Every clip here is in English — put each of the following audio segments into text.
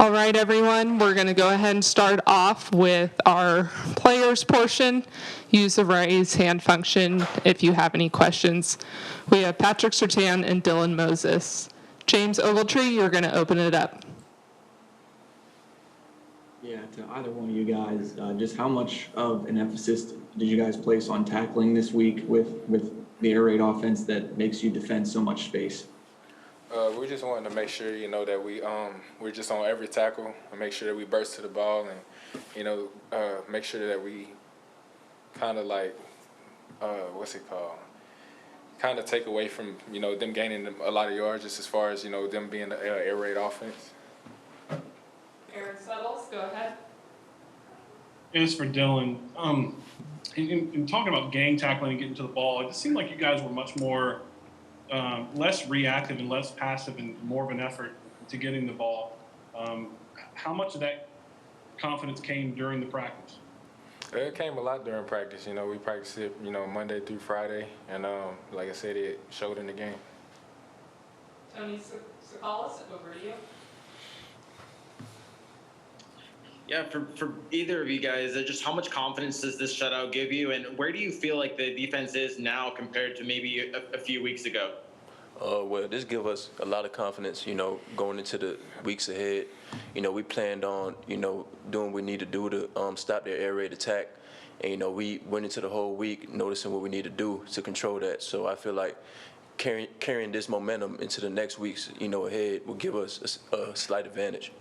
All right, everyone, we're going to go ahead and start off with our players portion. Use the raise hand function if you have any questions. We have Patrick Surtain and Dylan Moses. James Ogletree, you're going to open it up. Yeah, to either one of you guys, just how much of an emphasis did you guys place on tackling this week with the air raid offense that makes you defend so much space? We just wanted to make sure, that we're just on every tackle and make sure that we burst to the ball and, make sure that we kind of like, kind of take away from, them gaining a lot of yards just as far as, them being the air raid offense. Aaron Settles, go ahead. It is for Dylan. In talking about gang tackling and getting to the ball, it just seemed like you guys were much more less reactive and less passive and more of an effort to getting the ball. How much of that confidence came during the practice? It came a lot during practice. We practiced it, Monday through Friday, and like I said, it showed in the game. Tony Sakalas, over to you. Yeah, for either of you guys, just how much confidence does this shutout give you, and where do you feel like the defense is now compared to maybe a few weeks ago? Well, this gives us a lot of confidence, going into the weeks ahead. We planned on, doing what we need to do to stop their air raid attack. And, we went into the whole week noticing what we need to do to control that. So I feel like carrying this momentum into the next weeks, ahead will give us a slight advantage.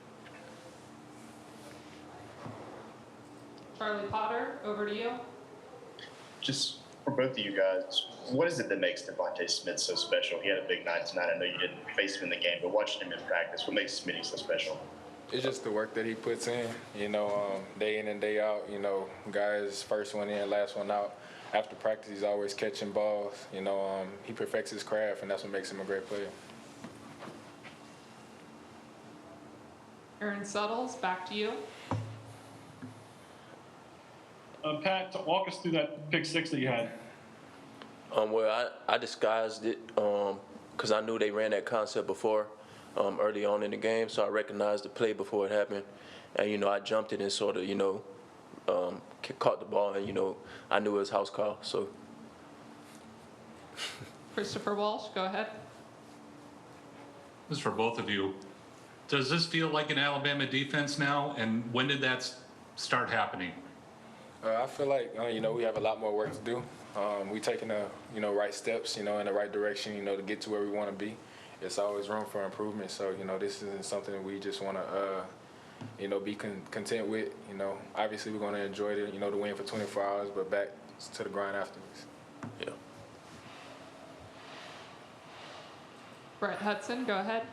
Charlie Potter, over to you. Just for both of you guys, what is it that makes Devonta Smith so special? He had a big night tonight. I know you didn't face him in the game, but watching him in practice, what makes Smitty so special? It's just the work that he puts in, day in and day out. Guys, first one in, last one out. After practice, he's always catching balls. He perfects his craft, and that's what makes him a great player. Aaron Settles, back to you. Pat, walk us through that pick six that you had. Well, I disguised it because I knew they ran that concept before early on in the game, so I recognized the play before it happened. And, I jumped it and sort of, caught the ball, and, I knew it was house call. So. Christopher Walsh, go ahead. This is for both of you. Does this feel like an Alabama defense now, and when did that start happening? I feel like, we have a lot more work to do. We're taking the, right steps, in the right direction, to get to where we want to be. It's always room for improvement. So, this isn't something that we just want to, be content with. Obviously we're going to enjoy the win for 24 hours, but back to the grind afterwards. Yeah. Brett Hudson, go ahead.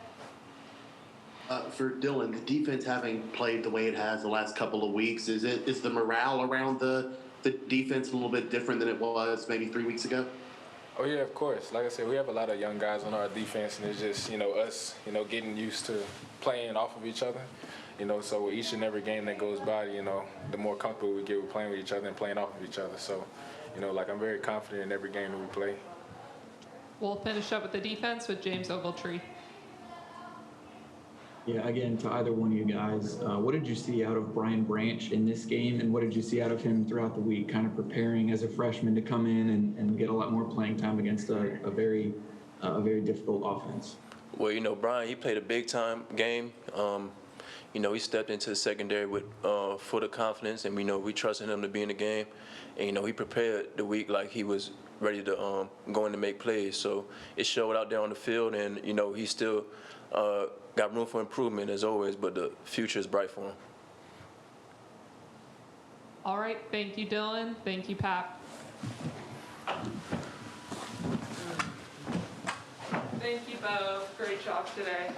For Dylan, the defense having played the way it has the last couple of weeks, is the morale around the defense a little bit different than it was maybe 3 weeks ago? Oh yeah, of course. Like I said, we have a lot of young guys on our defense, and it's just us, getting used to playing off of each other. So with each and every game that goes by, the more comfortable we get with playing with each other and playing off of each other. So, I'm very confident in every game that we play. We'll finish up with the defense with James Ogletree. Yeah, again, to either one of you guys, what did you see out of Brian Branch in this game, and what did you see out of him throughout the week, kind of preparing as a freshman to come in and get a lot more playing time against a very difficult offense? Well, Brian, he played a big-time game. He stepped into the secondary with full of confidence, and we trusted him to be in the game. And, he prepared the week like he was ready to go in to make plays. So it showed out there on the field, and, he still got room for improvement as always, but the future is bright for him. All right, thank you, Dylan. Thank you, Pat. Thank you both. Great job today.